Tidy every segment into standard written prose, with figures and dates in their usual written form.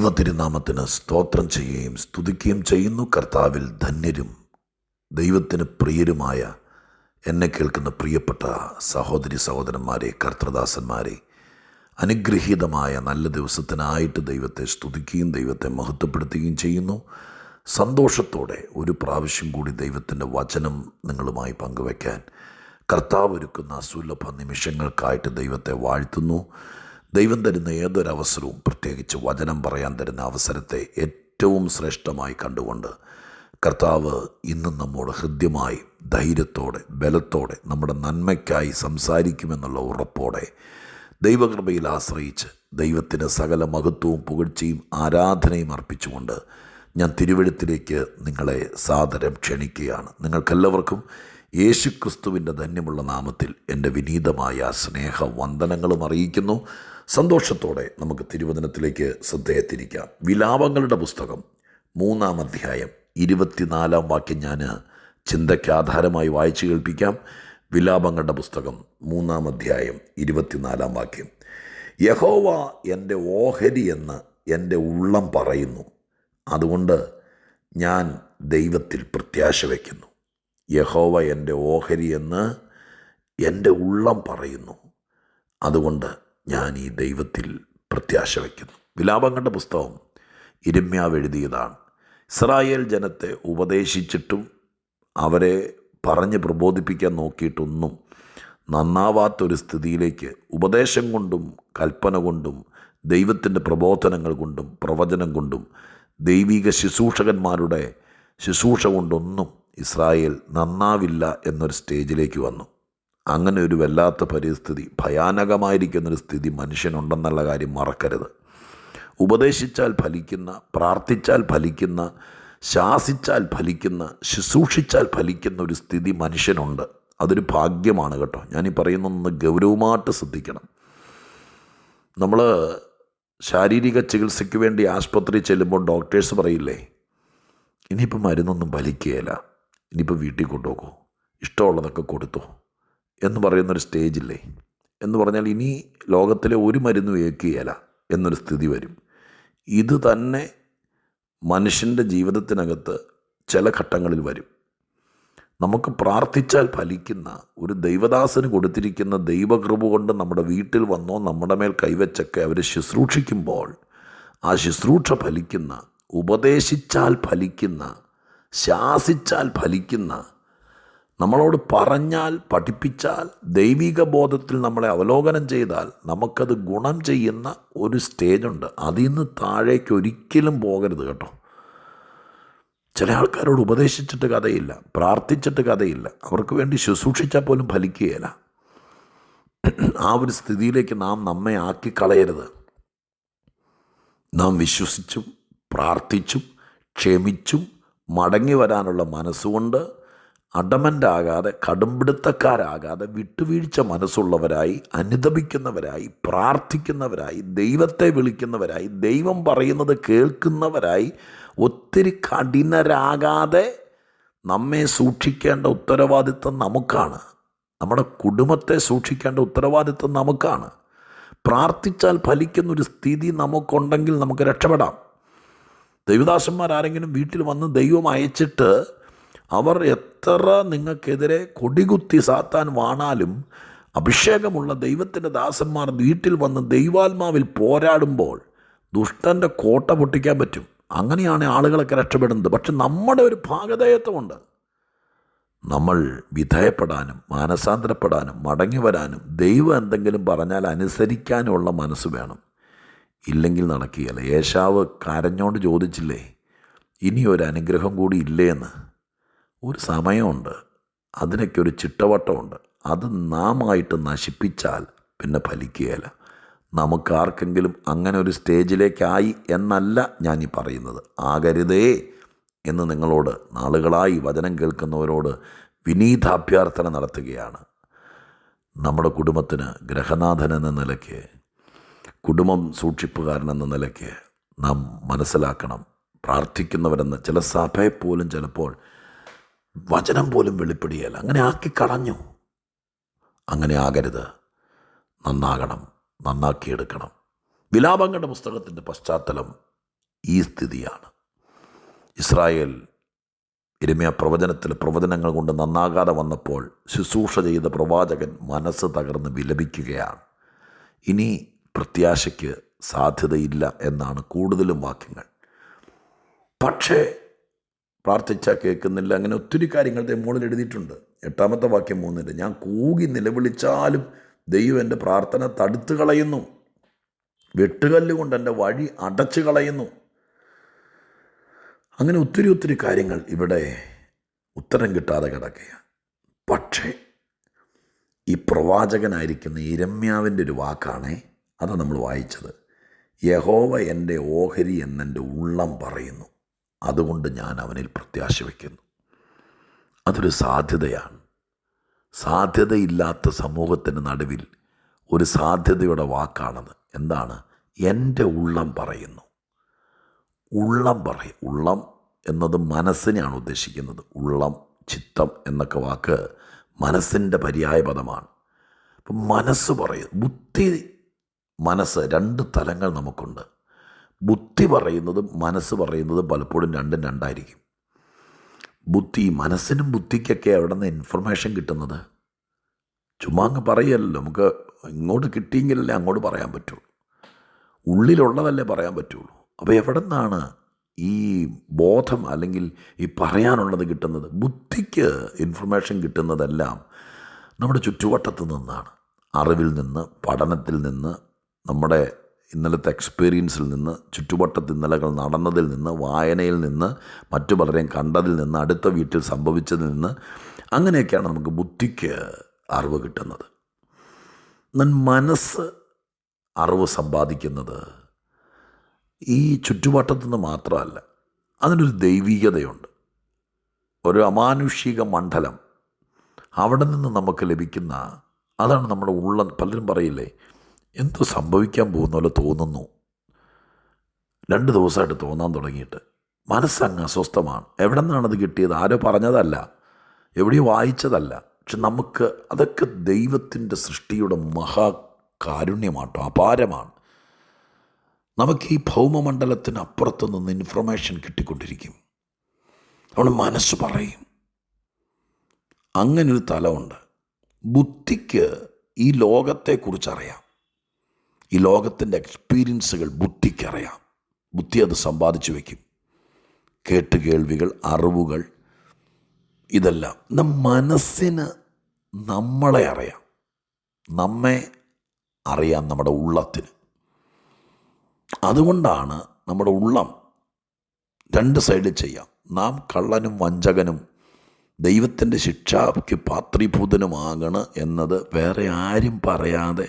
ദൈവ തിരുനാമത്തിന് സ്തോത്രം ചെയ്യുകയും സ്തുതിക്കുകയും ചെയ്യുന്നു. കർത്താവിൽ ധന്യരും ദൈവത്തിന് പ്രിയരുമായ എന്നെ കേൾക്കുന്ന പ്രിയപ്പെട്ട സഹോദരി സഹോദരന്മാരെ, കർത്തൃദാസന്മാരെ, അനുഗ്രഹീതമായ നല്ല ദിവസത്തിനായിട്ട് ദൈവത്തെ സ്തുതിക്കുകയും ദൈവത്തെ മഹത്വപ്പെടുത്തുകയും ചെയ്യുന്നു. സന്തോഷത്തോടെ ഒരു പ്രാവശ്യം കൂടി ദൈവത്തിൻ്റെ വചനം നിങ്ങളുമായി പങ്കുവയ്ക്കാൻ കർത്താവ് ഒരുക്കുന്ന സുലഭ നിമിഷങ്ങൾക്കായിട്ട് ദൈവത്തെ വാഴ്ത്തുന്നു. ദൈവം തരുന്ന ഏതൊരവസരവും, പ്രത്യേകിച്ച് വചനം പറയാൻ തരുന്ന അവസരത്തെ ഏറ്റവും ശ്രേഷ്ഠമായി കണ്ടുകൊണ്ട് കർത്താവ് ഇന്നും നമ്മോട് ഹൃദ്യമായി, ധൈര്യത്തോടെ, ബലത്തോടെ നമ്മുടെ നന്മയ്ക്കായി സംസാരിക്കുമെന്നുള്ള ഉറപ്പോടെ ദൈവകൃപയിൽ ആശ്രയിച്ച് ദൈവത്തിന് സകല മഹത്വവും പുകഴ്ചയും ആരാധനയും അർപ്പിച്ചുകൊണ്ട് ഞാൻ തിരുവെഴുത്തിലേക്ക് നിങ്ങളെ സാദരം ക്ഷണിക്കുകയാണ്. നിങ്ങൾക്കെല്ലാവർക്കും യേശുക്രിസ്തുവിൻ്റെ ധന്യമുള്ള നാമത്തിൽ എൻ്റെ വിനീതമായ സ്നേഹവന്ദനങ്ങളും അറിയിക്കുന്നു. സന്തോഷത്തോടെ നമുക്ക് തിരുവചനത്തിലേക്ക് ശ്രദ്ധയെ തിരിക്കാം. വിലാപങ്ങളുടെ പുസ്തകം 3-ാം അധ്യായം 24-ാം വാക്യം ഞാൻ ചിന്തയ്ക്ക് ആധാരമായി വായിച്ചു കേൾപ്പിക്കാം. വിലാപങ്ങളുടെ പുസ്തകം 3-ാം അധ്യായം 24-ാം വാക്യം. യഹോവ എൻ്റെ ഓഹരി എന്ന് എൻ്റെ ഉള്ളം പറയുന്നു, അതുകൊണ്ട് ഞാൻ ദൈവത്തിൽ പ്രത്യാശ വയ്ക്കുന്നു. യഹോവ എൻ്റെ ഓഹരി എന്ന് എൻ്റെ ഉള്ളം പറയുന്നു, അതുകൊണ്ട് ഞാൻ ഈ ദൈവത്തിൽ പ്രത്യാശ വയ്ക്കുന്നു. വിലാപങ്ങളുടെ പുസ്തകം യിരെമ്യാവ് എഴുതിയതാണ്. ഇസ്രായേൽ ജനത്തെ ഉപദേശിച്ചിട്ടും അവരെ പറഞ്ഞ് പ്രബോധിപ്പിക്കാൻ നോക്കിയിട്ടൊന്നും നന്നാവാത്തൊരു സ്ഥിതിയിലേക്ക് ഉപദേശം കൊണ്ടും കൽപ്പന കൊണ്ടും ദൈവത്തിൻ്റെ പ്രബോധനങ്ങൾ കൊണ്ടും പ്രവചനം കൊണ്ടും ദൈവിക ശുശ്രൂഷകന്മാരുടെ ശുശ്രൂഷ കൊണ്ടൊന്നും ഇസ്രായേൽ നന്നാവില്ല എന്നൊരു സ്റ്റേജിലേക്ക് വന്നു. അങ്ങനെ ഒരു വല്ലാത്ത പരിസ്ഥിതി, ഭയാനകമായിരിക്കുന്നൊരു സ്ഥിതി മനുഷ്യനുണ്ടെന്നുള്ള കാര്യം മറക്കരുത്. ഉപദേശിച്ചാൽ ഫലിക്കുന്ന, പ്രാർത്ഥിച്ചാൽ ഫലിക്കുന്ന, ശാസിച്ചാൽ ഫലിക്കുന്ന, ശുശ്രൂഷിച്ചാൽ ഫലിക്കുന്ന ഒരു സ്ഥിതി മനുഷ്യനുണ്ട്. അതൊരു ഭാഗ്യമാണ് കേട്ടോ. ഞാനീ പറയുന്നൊന്ന് ഗൗരവമായിട്ട് ശ്രദ്ധിക്കണം. നമ്മൾ ശാരീരിക ചികിത്സയ്ക്ക് വേണ്ടി ആശുപത്രി ചെല്ലുമ്പോൾ ഡോക്ടേഴ്സ് പറയില്ലേ, ഇനിയിപ്പോൾ മരുന്നൊന്നും ഫലിക്കുകയില്ല, ഇനിയിപ്പോൾ വീട്ടിൽ കൊണ്ടുപോകൂ, ഇഷ്ടമുള്ളതൊക്കെ കൊടുത്തോ എന്ന് പറയുന്നൊരു സ്റ്റേജില്ലേ. എന്ന് പറഞ്ഞാൽ ഇനി ലോകത്തിലെ ഒരു മരുന്നും ഏൽക്കുകയില്ല എന്നൊരു സ്ഥിതി വരും. ഇത് തന്നെ മനുഷ്യൻ്റെ ജീവിതത്തിനകത്ത് ചില ഘട്ടങ്ങളിൽ വരും. നമുക്ക് പ്രാർത്ഥിച്ചാൽ ഫലിക്കുന്ന ഒരു ദൈവദാസന് കൊടുത്തിരിക്കുന്ന ദൈവകൃപ കൊണ്ട് നമ്മുടെ വീട്ടിൽ വന്നോ നമ്മുടെ മേൽ കൈവച്ചൊക്കെ അവർ ശുശ്രൂഷിക്കുമ്പോൾ ആ ശുശ്രൂഷ ഫലിക്കുന്ന, ഉപദേശിച്ചാൽ ഫലിക്കുന്ന, ശാസിച്ചാൽ ഫലിക്കുന്ന, നമ്മളോട് പറഞ്ഞാൽ പഠിപ്പിച്ചാൽ ദൈവിക ബോധത്തിൽ നമ്മളെ അവലോകനം ചെയ്താൽ നമുക്കത് ഗുണം ചെയ്യുന്ന ഒരു സ്റ്റേജുണ്ട്. അതിൽ നിന്ന് താഴേക്ക് ഒരിക്കലും പോകരുത് കേട്ടോ. ചില ആൾക്കാരോട് ഉപദേശിച്ചിട്ട് കഥയില്ല, പ്രാർത്ഥിച്ചിട്ട് കഥയില്ല, അവർക്ക് വേണ്ടി ശുശ്രൂഷിച്ചാൽ പോലും ഫലിക്കുകയില്ല. ആ ഒരു സ്ഥിതിയിലേക്ക് നാം നമ്മെ ആക്കിക്കളയരുത്. നാം വിശ്വസിച്ചും പ്രാർത്ഥിച്ചും ക്ഷമിച്ചും മടങ്ങി വരാനുള്ള മനസ്സുകൊണ്ട് അഡമൻ്റാകാതെ, കടുംപിടുത്തക്കാരാകാതെ, വിട്ടുവീഴ്ച മനസ്സുള്ളവരായി, അനുതപിക്കുന്നവരായി, പ്രാർത്ഥിക്കുന്നവരായി, ദൈവത്തെ വിളിക്കുന്നവരായി, ദൈവം പറയുന്നത് കേൾക്കുന്നവരായി, ഒത്തിരി കഠിനരാകാതെ നമ്മെ സൂക്ഷിക്കേണ്ട ഉത്തരവാദിത്വം നമുക്കാണ്. നമ്മുടെ കുടുംബത്തെ സൂക്ഷിക്കേണ്ട ഉത്തരവാദിത്വം നമുക്കാണ്. പ്രാർത്ഥിച്ചാൽ ഫലിക്കുന്നൊരു സ്ഥിതി നമുക്കുണ്ടെങ്കിൽ നമുക്ക് രക്ഷപ്പെടാം. ദൈവദാസന്മാരാരെങ്കിലും വീട്ടിൽ വന്ന് ദൈവം അയച്ചിട്ട് അവർ എത്ര നിങ്ങൾക്കെതിരെ കൊടികുത്തി സാത്താൻ വാണാലും അഭിഷേകമുള്ള ദൈവത്തിൻ്റെ ദാസന്മാർ വീട്ടിൽ വന്ന് ദൈവാത്മാവിൽ പോരാടുമ്പോൾ ദുഷ്ടൻ്റെ കോട്ട പൊട്ടിക്കാൻ പറ്റും. അങ്ങനെയാണ് ആളുകളൊക്കെ രക്ഷപ്പെടുന്നത്. പക്ഷെ നമ്മുടെ ഒരു ഭാഗധേയത്വമുണ്ട്. നമ്മൾ വിധേയപ്പെടാനും മാനസാന്തരപ്പെടാനും മടങ്ങി വരാനും ദൈവം എന്തെങ്കിലും പറഞ്ഞാൽ അനുസരിക്കാനുമുള്ള മനസ്സ് വേണം. ഇല്ലെങ്കിൽ നടക്കുകയില്ല. ഏശാവ് കരഞ്ഞോണ്ട് ചോദിച്ചില്ലേ, ഇനിയൊരു അനുഗ്രഹം കൂടി ഇല്ലേ എന്ന്. ഒരു സമയമുണ്ട്, അതിനൊക്കെ ഒരു ചിട്ടവട്ടമുണ്ട്. അത് നാമായിട്ട് നശിപ്പിച്ചാൽ പിന്നെ ഫലിക്കുകയില്ല. നമുക്കാർക്കെങ്കിലും അങ്ങനെ ഒരു സ്റ്റേജിലേക്കായി എന്നല്ല ഞാൻ ഈ പറയുന്നത്. ആകരുതേ എന്ന് നിങ്ങളോട് നാളുകളായി വചനം കേൾക്കുന്നവരോട് വിനീതാഭ്യർത്ഥന നടത്തുകയാണ്. നമ്മുടെ കുടുംബത്തിന് ഗൃഹനാഥൻ എന്ന നിലയ്ക്ക്, കുടുംബം സൂക്ഷിപ്പുകാരൻ എന്ന നിലയ്ക്ക് നാം മനസ്സിലാക്കണം, പ്രാർത്ഥിക്കുന്നവരെന്ന് ചില സഭയെപ്പോലും ചിലപ്പോൾ വചനം പോലും വെളിപ്പെടുകയില്ല. അങ്ങനെ ആക്കി കളഞ്ഞു. അങ്ങനെ ആകരുത്. നന്നാകണം, നന്നാക്കിയെടുക്കണം. വിലാപങ്ങളുടെ പുസ്തകത്തിൻ്റെ പശ്ചാത്തലം ഈ സ്ഥിതിയാണ്. ഇസ്രായേൽ യിരെമ്യാ പ്രവചനത്തിൽ പ്രവചനങ്ങൾ കൊണ്ട് നന്നാകാതെ വന്നപ്പോൾ ശുശ്രൂഷ ചെയ്ത പ്രവാചകൻ മനസ്സ് തകർന്ന് വിലപിക്കുകയാണ്. ഇനി പ്രത്യാശയ്ക്ക് സാധ്യതയില്ല എന്നാണ് കൂടുതലും വാക്യങ്ങൾ. പക്ഷേ പ്രാർത്ഥിച്ചാൽ കേൾക്കുന്നില്ല, അങ്ങനെ ഒത്തിരി കാര്യങ്ങളുടെ മുകളിൽ എഴുതിയിട്ടുണ്ട്. 8-ാമത്തെ വാക്യം 3 ഞാൻ കൂകി നിലവിളിച്ചാലും ദൈവം എൻ്റെ പ്രാർത്ഥന തടുത്തു കളയുന്നു, വെട്ടുകല്ലുകൊണ്ട് എൻ്റെ വഴി അടച്ചു കളയുന്നു. അങ്ങനെ ഒത്തിരി കാര്യങ്ങൾ ഇവിടെ ഉത്തരം കിട്ടാതെ കിടക്കുകയാണ്. പക്ഷേ ഈ പ്രവാചകനായിരിക്കുന്ന യിരെമ്യാവിൻ്റെ ഒരു വാക്കാണേ, അതാണ് നമ്മൾ വായിച്ചത്. യഹോവ എൻ്റെ ഓഹരി എന്നെൻ്റെ ഉള്ളം പറയുന്നു, അതുകൊണ്ട് ഞാൻ അവനിൽ പ്രത്യാശ വയ്ക്കുന്നു. അതൊരു സാധ്യതയാണ്. സാധ്യതയില്ലാത്ത സമൂഹത്തിന് നടുവിൽ ഒരു സാധ്യതയുടെ വാക്കാണത്. എന്താണ്? എൻ്റെ ഉള്ളം പറയുന്നു. ഉള്ളം പറയും. ഉള്ളം എന്നത് മനസ്സിനെയാണ് ഉദ്ദേശിക്കുന്നത്. ഉള്ളം, ചിത്തം എന്നൊക്കെ വാക്ക് മനസ്സിൻ്റെ പര്യായ പദമാണ്. അപ്പം മനസ്സ് പറയും. ബുദ്ധി, മനസ്സ്, 2 തലങ്ങൾ നമുക്കുണ്ട്. ബുദ്ധി പറയുന്നതും മനസ്സ് പറയുന്നതും പലപ്പോഴും രണ്ടും രണ്ടായിരിക്കും. ബുദ്ധി, മനസ്സിനും ബുദ്ധിക്കൊക്കെ എവിടെ നിന്ന് ഇൻഫർമേഷൻ കിട്ടുന്നത്? ചുമ്മാ അങ്ങ് പറയല്ലോ. നമുക്ക് ഇങ്ങോട്ട് കിട്ടിയെങ്കിലല്ലേ അങ്ങോട്ട് പറയാൻ പറ്റുള്ളൂ. ഉള്ളിലുള്ളതല്ലേ പറയാൻ പറ്റുള്ളൂ. അപ്പോൾ എവിടെ നിന്നാണ് ഈ ബോധം അല്ലെങ്കിൽ ഈ പറയാനുള്ളത് കിട്ടുന്നത്? ബുദ്ധിക്ക് ഇൻഫർമേഷൻ കിട്ടുന്നതെല്ലാം നമ്മുടെ ചുറ്റുവട്ടത്ത് നിന്നാണ്. അറിവിൽ നിന്ന്, പഠനത്തിൽ നിന്ന്, നമ്മുടെ ഇന്നലത്തെ എക്സ്പീരിയൻസിൽ നിന്ന്, ചുറ്റുവട്ടത്ത് ഇന്നലകൾ നടന്നതിൽ നിന്ന്, വായനയിൽ നിന്ന്, മറ്റു പലരെയും കണ്ടതിൽ നിന്ന്, അടുത്ത വീട്ടിൽ സംഭവിച്ചതിൽ നിന്ന്, അങ്ങനെയൊക്കെയാണ് നമുക്ക് ബുദ്ധിക്ക് അറിവ് കിട്ടുന്നത്. എന്നാൽ മനസ്സ് അറിവ് സമ്പാദിക്കുന്നത് ഈ ചുറ്റുവട്ടത്തു നിന്ന് മാത്രമല്ല, അതിനൊരു ദൈവികതയുണ്ട്, ഒരു അമാനുഷിക മണ്ഡലം. അവിടെ നിന്ന് നമുക്ക് ലഭിക്കുന്ന, അതാണ് നമ്മുടെ ഉള്ളം. പലരും പറയില്ലേ, എന്തോ സംഭവിക്കാൻ പോകുന്ന പോലെ തോന്നുന്നു. 2 ദിവസമായിട്ട് തോന്നാൻ തുടങ്ങിയിട്ട് മനസ്സങ്ങ് അസ്വസ്ഥമാണ്. എവിടെ നിന്നാണത് കിട്ടിയത്? ആരോ പറഞ്ഞതല്ല, എവിടെയോ വായിച്ചതല്ല. പക്ഷെ നമുക്ക് അതൊക്കെ ദൈവത്തിൻ്റെ സൃഷ്ടിയുടെ മഹാകാരുണ്യമാട്ടോ, അപാരമാണ്. നമുക്ക് ഈ ഭൗമമണ്ഡലത്തിന് അപ്പുറത്തു നിന്ന് ഇൻഫർമേഷൻ കിട്ടിക്കൊണ്ടിരിക്കും. നമ്മൾ മനസ്സ് പറയും. അങ്ങനൊരു തലമുണ്ട്. ബുദ്ധിക്ക് ഈ ലോകത്തെക്കുറിച്ചറിയാം. ഈ ലോകത്തിൻ്റെ എക്സ്പീരിയൻസുകൾ ബുദ്ധിക്കറിയാം. ബുദ്ധി അത് സമ്പാദിച്ചു വയ്ക്കും. കേൾവികൾ, അറിവുകൾ, ഇതെല്ലാം. മനസ്സിന് നമ്മളെ അറിയാം, നമ്മെ അറിയാം, നമ്മുടെ ഉള്ളത്തിന്. അതുകൊണ്ടാണ് നമ്മുടെ ഉള്ളം 2 സൈഡിൽ ചെയ്യാം. നാം കള്ളനും വഞ്ചകനും ദൈവത്തിൻ്റെ ശിക്ഷയ്ക്ക് പാത്രീഭൂതനുമാകണം എന്നത് വേറെ ആരും പറയാതെ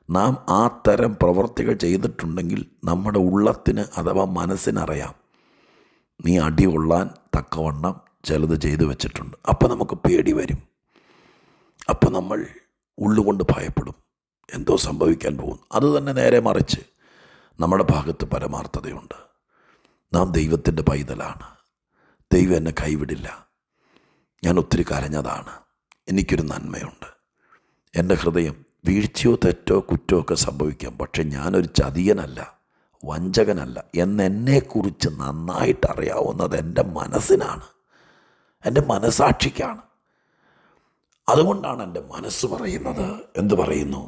നാം ആ തരം പ്രവർത്തികൾ ചെയ്തിട്ടുണ്ടെങ്കിൽ നമ്മുടെ ഉള്ളത്തിന് അഥവാ മനസ്സിനറിയാം, നീ അടി കൊള്ളാൻ തക്കവണ്ണം ചിലത് ചെയ്തു വെച്ചിട്ടുണ്ട്. അപ്പം നമുക്ക് പേടി വരും. അപ്പം നമ്മൾ ഉള്ളുകൊണ്ട് ഭയപ്പെടും, എന്തോ സംഭവിക്കാൻ പോകും. അതുതന്നെ നേരെ മറിച്ച് നമ്മുടെ ഭാഗത്ത് പരമാർത്ഥതയുണ്ട്. നാം ദൈവത്തിൻ്റെ പൈതലാണ്. ദൈവം എന്നെ കൈവിടില്ല. ഞാൻ ഒത്തിരി കരഞ്ഞതാണ്. എനിക്കൊരു നന്മയുണ്ട്. എൻ്റെ ഹൃദയം വീഴ്ചയോ തെറ്റോ കുറ്റമോ ഒക്കെ സംഭവിക്കാം, പക്ഷെ ഞാനൊരു ചതിയനല്ല, വഞ്ചകനല്ല എന്നെക്കുറിച്ച് നന്നായിട്ട് അറിയാവുന്നത് എൻ്റെ മനസ്സിനാണ്, എൻ്റെ മനസാക്ഷിക്കാണ്. അതുകൊണ്ടാണ് എൻ്റെ മനസ്സ് പറയുന്നത്. എന്ത് പറയുന്നു?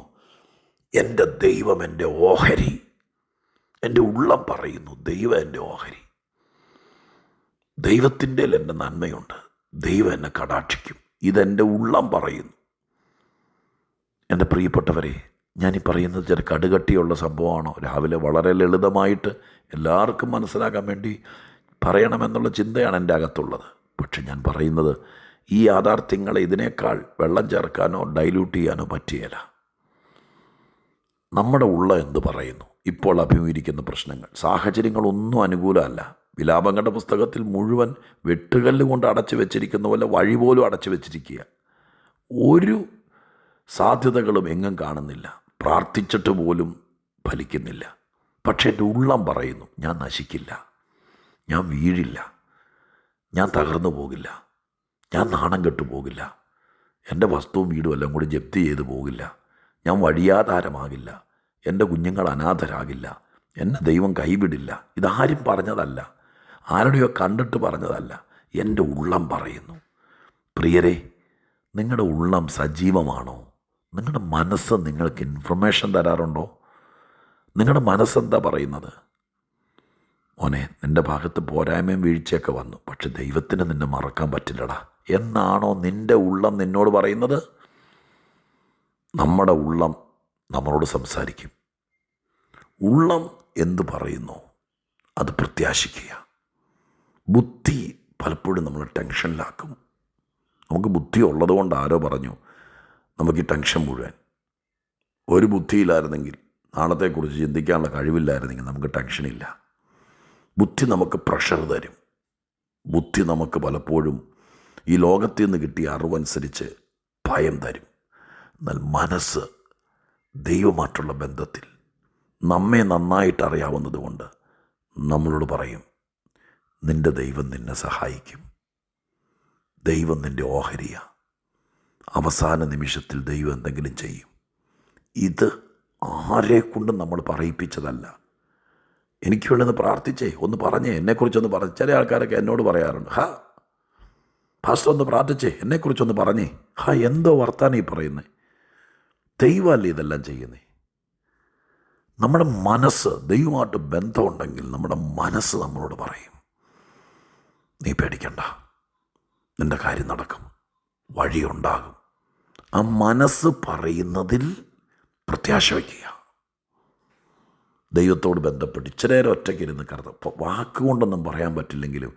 എൻ്റെ ദൈവം എൻ്റെ ഓഹരി. എൻ്റെ ഉള്ളം പറയുന്നു, ദൈവം എൻ്റെ ഓഹരി. ദൈവത്തിൻ്റെ എൻ്റെ നന്മയുണ്ട്, ദൈവം എന്നെ കടാക്ഷിക്കും. ഇതെൻ്റെ ഉള്ളം പറയുന്നു. എൻ്റെ പ്രിയപ്പെട്ടവരെ, ഞാനീ പറയുന്നത് ചില കടുകട്ടിയുള്ള സംഭവമാണോ? രാവിലെ വളരെ ലളിതമായിട്ട് എല്ലാവർക്കും മനസ്സിലാക്കാൻ വേണ്ടി പറയണമെന്നുള്ള ചിന്തയാണ് എൻ്റെ അകത്തുള്ളത്. പക്ഷെ ഞാൻ പറയുന്നത് ഈ യാഥാർത്ഥ്യങ്ങളെ ഇതിനേക്കാൾ വെള്ളം ചേർക്കാനോ ഡൈല്യൂട്ട് ചെയ്യാനോ പറ്റുകയില്ല. നമ്മുടെ ഉള്ളം എന്ത് പറയുന്നു? ഇപ്പോൾ അഭിമുഖീകരിക്കുന്ന പ്രശ്നങ്ങൾ, സാഹചര്യങ്ങളൊന്നും അനുകൂലമല്ല. വിലാപങ്ങളുടെ പുസ്തകത്തിൽ മുഴുവൻ വെട്ടുകല്ല് കൊണ്ട് അടച്ചു വെച്ചിരിക്കുന്ന പോലെ വഴി പോലും അടച്ചു വെച്ചിരിക്കുക. ഒരു സാധ്യതകളും എങ്ങും കാണുന്നില്ല. പ്രാർത്ഥിച്ചിട്ട് പോലും ഫലിക്കുന്നില്ല. പക്ഷേ എൻ്റെ ഉള്ളം പറയുന്നു, ഞാൻ നശിക്കില്ല, ഞാൻ വീഴില്ല, ഞാൻ തകർന്നു പോകില്ല, ഞാൻ നാണം കെട്ടു പോകില്ല, എൻ്റെ വസ്തുവും വീടും എല്ലാം കൂടി ജപ്തി ചെയ്ത് പോകില്ല, ഞാൻ വഴിയാധാരമാകില്ല, എൻ്റെ കുഞ്ഞുങ്ങൾ അനാഥരാകില്ല, എന്നെ ദൈവം കൈവിടില്ല. ഇതാരും പറഞ്ഞതല്ല, ആരുടെയോ കണ്ടിട്ട് പറഞ്ഞതല്ല, എൻ്റെ ഉള്ളം പറയുന്നു. പ്രിയരെ, നിങ്ങളുടെ ഉള്ളം സജീവമാണോ? നിങ്ങളുടെ മനസ്സ് നിങ്ങൾക്ക് ഇൻഫർമേഷൻ തരാറുണ്ടോ? നിങ്ങളുടെ മനസ്സെന്താ പറയുന്നത്? മോനെ, നിൻ്റെ ഭാഗത്ത് പോരായ്മയും വീഴ്ചയൊക്കെ വന്നു, പക്ഷെ ദൈവത്തിന് നിന്നെ മറക്കാൻ പറ്റില്ലടാ എന്നാണോ നിൻ്റെ ഉള്ളം നിന്നോട് പറയുന്നത്? നമ്മുടെ ഉള്ളം നമ്മളോട് സംസാരിക്കും. ഉള്ളം എന്തു പറയുന്നു അത് പ്രത്യാശിക്കുക. ബുദ്ധി പലപ്പോഴും നമ്മൾ ടെൻഷനിലാക്കും. നമുക്ക് ബുദ്ധി ഉള്ളത് കൊണ്ട് ആരോ പറഞ്ഞു നമുക്ക് ഈ ടെൻഷൻ മുഴുവൻ. ഒരു ബുദ്ധിയില്ലായിരുന്നെങ്കിൽ, നാളത്തെക്കുറിച്ച് ചിന്തിക്കാനുള്ള കഴിവില്ലായിരുന്നെങ്കിൽ നമുക്ക് ടെൻഷനില്ല. ബുദ്ധി നമുക്ക് പ്രഷർ തരും. ബുദ്ധി നമുക്ക് പലപ്പോഴും ഈ ലോകത്തിൽ നിന്ന് കിട്ടിയ അറിവനുസരിച്ച് ഭയം തരും. എന്നാൽ മനസ്സ് ദൈവമായിട്ടുള്ള ബന്ധത്തിൽ നമ്മെ നന്നായിട്ട് അറിയാവുന്നത് കൊണ്ട് നമ്മളോട് പറയും, നിൻ്റെ ദൈവം നിന്നെ സഹായിക്കും, ദൈവം നിൻ്റെ ഓഹരിയ, അവസാന നിമിഷത്തിൽ ദൈവം എന്തെങ്കിലും ചെയ്യും. ഇത് ആരെക്കൊണ്ടും നമ്മൾ പറയിപ്പിച്ചതല്ല. എനിക്ക് വേണമെന്ന് പ്രാർത്ഥിച്ചേ, ഒന്ന് പറഞ്ഞേ, എന്നെക്കുറിച്ചൊന്ന് പറഞ്ഞ്. ചില ആൾക്കാരൊക്കെ എന്നോട് പറയാറുണ്ട്, പാസ്റ്റർ ഒന്ന് പ്രാർത്ഥിച്ചേ, എന്നെക്കുറിച്ചൊന്ന് പറഞ്ഞേ. എന്തോ വർത്താനം ഈ പറയുന്നേ? ദൈവമല്ലേ ഇതെല്ലാം ചെയ്യുന്നേ? നമ്മുടെ മനസ്സ്, ദൈവമായിട്ട് ബന്ധമുണ്ടെങ്കിൽ നമ്മുടെ മനസ്സ് നമ്മളോട് പറയും, നീ പേടിക്കണ്ട, നിൻ്റെ കാര്യം നടക്കും, വഴിയുണ്ടാകും. ആ മനസ്സ് പറയുന്നതിൽ പ്രത്യാശ വയ്ക്കുക. ദൈവത്തോട് ബന്ധപ്പെട്ട് ഇച്ചിരി നേരം ഒറ്റയ്ക്കിരുന്ന് വാക്കുകൊണ്ടൊന്നും പറയാൻ പറ്റില്ലെങ്കിലും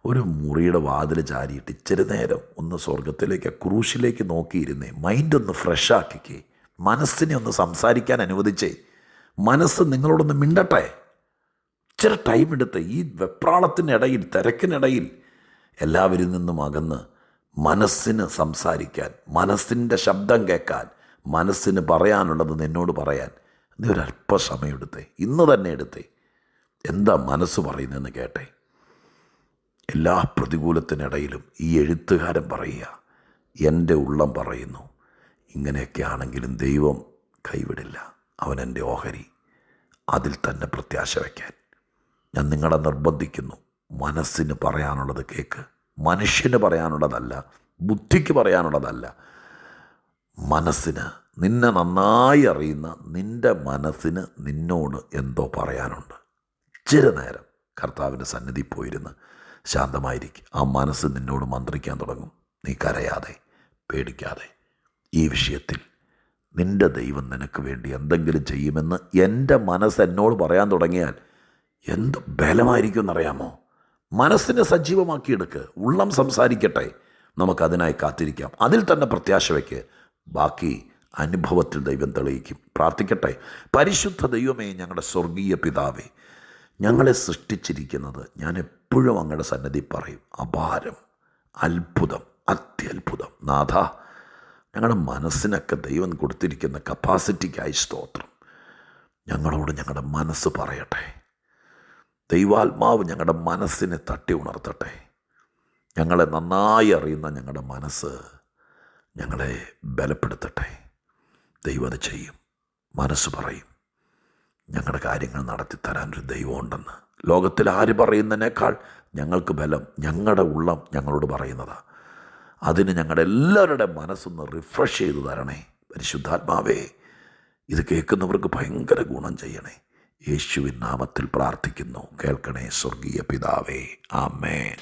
ഒരു മുറിയുടെ വാതിൽ ചാരിയിട്ട് ഇച്ചിരി നേരം ഒന്ന് സ്വർഗത്തിലേക്ക്, ക്രൂശിലേക്ക് നോക്കിയിരുന്നേ. മൈൻഡൊന്ന് ഫ്രഷ് ആക്കിക്കേ, മനസ്സിനെ ഒന്ന് സംസാരിക്കാൻ അനുവദിച്ചേ. മനസ്സ് നിങ്ങളോടൊന്ന് മിണ്ടട്ടെ. ഇച്ചിരി ടൈം എടുത്ത് ഈ വെപ്രാളത്തിനിടയിൽ, തിരക്കിനിടയിൽ എല്ലാവരിൽ നിന്നും അകന്ന് മനസ്സിന് സംസാരിക്കാൻ, മനസ്സിൻ്റെ ശബ്ദം കേൾക്കാൻ, മനസ്സിന് പറയാനുള്ളത് നിന്നോട് പറയാൻ നീ ഒരല്പസമയം എടുത്തേ. ഇന്ന് തന്നെ എടുത്തേ. എന്താ മനസ്സ് പറയുന്നതെന്ന് കേട്ടെ. എല്ലാ പ്രതികൂലത്തിനിടയിലും ഈ എഴുത്തുകാരൻ പറയുക, എൻ്റെ ഉള്ളം പറയുന്നു, ഇങ്ങനെയൊക്കെ ആണെങ്കിലും ദൈവം കൈവിടില്ല, അവൻ എൻ്റെ ഓഹരി, അതിൽ തന്നെ പ്രത്യാശ വയ്ക്കാൻ ഞാൻ നിങ്ങളെ നിർബന്ധിക്കുന്നു. മനസ്സിന് പറയാനുള്ളത് കേൾക്ക്. മനുഷ്യന് പറയാനുള്ളതല്ല, ബുദ്ധിക്ക് പറയാനുള്ളതല്ല. മനസ്സിന്, നിന്നെ നന്നായി അറിയുന്ന നിൻ്റെ മനസ്സിന് നിന്നോട് എന്തോ പറയാനുണ്ട്. ഇച്ചിരി നേരം കർത്താവിൻ്റെ സന്നിധി പോയിരുന്ന് ശാന്തമായിരിക്കും. ആ മനസ്സ് നിന്നോട് മന്ത്രിക്കാൻ തുടങ്ങും. നീ കരയാതെ, പേടിക്കാതെ. ഈ വിഷയത്തിൽ നിൻ്റെ ദൈവം നിനക്ക് വേണ്ടി എന്തെങ്കിലും ചെയ്യുമെന്ന് എൻ്റെ മനസ്സ് എന്നോട് പറയാൻ തുടങ്ങിയാൽ എന്ത് ബലമായിരിക്കും എന്നറിയാമോ? മനസ്സിനെ സജീവമാക്കിയെടുക്ക്. ഉള്ളം സംസാരിക്കട്ടെ. നമുക്കതിനായി കാത്തിരിക്കാം. അതിൽ തന്നെ പ്രത്യാശ വയ്ക്ക്. ബാക്കി അനുഭവത്തിൽ ദൈവം തെളിയിക്കും. പ്രാർത്ഥിക്കട്ടെ. പരിശുദ്ധ ദൈവമേ, ഞങ്ങളുടെ സ്വർഗീയ പിതാവേ, ഞങ്ങളെ സൃഷ്ടിച്ചിരിക്കുന്നത് ഞാൻ എപ്പോഴും അങ്ങയുടെ സന്നിധി പറയും, അപാരം, അത്ഭുതം, അത്യത്ഭുതം. നാഥ, ഞങ്ങളുടെ മനസ്സിനൊക്കെ ദൈവം കൊടുത്തിരിക്കുന്ന കപ്പാസിറ്റിക്കായി സ്തോത്രം. ഞങ്ങളോട് ഞങ്ങളുടെ മനസ്സ് പറയട്ടെ. ദൈവാത്മാവ് ഞങ്ങളുടെ മനസ്സിനെ തട്ടി ഉണർത്തട്ടെ. ഞങ്ങളെ നന്നായി അറിയുന്ന ഞങ്ങളുടെ മനസ്സ് ഞങ്ങളെ ബലപ്പെടുത്തട്ടെ. ദൈവം അത് ചെയ്യും. മനസ്സ് പറയും, ഞങ്ങളുടെ കാര്യങ്ങൾ നടത്തിത്തരാനൊരു ദൈവമുണ്ടെന്ന്. ലോകത്തിൽ ആര് പറയുന്നതിനേക്കാൾ ഞങ്ങൾക്ക് ബലം ഞങ്ങളുടെ ഉള്ളം ഞങ്ങളോട് പറയുന്നതാണ്. അതിന് ഞങ്ങളുടെ എല്ലാവരുടെ മനസ്സൊന്ന് റിഫ്രഷ് ചെയ്തു തരണേ. പരിശുദ്ധാത്മാവേ, ഇത് കേൾക്കുന്നവർക്ക് ഭയങ്കര ഗുണം ചെയ്യണേ. യേശുവിൻ നാമത്തിൽ പ്രാർത്ഥിക്കുന്നു. കേൾക്കണേ സ്വർഗീയ പിതാവേ. ആമേൻ.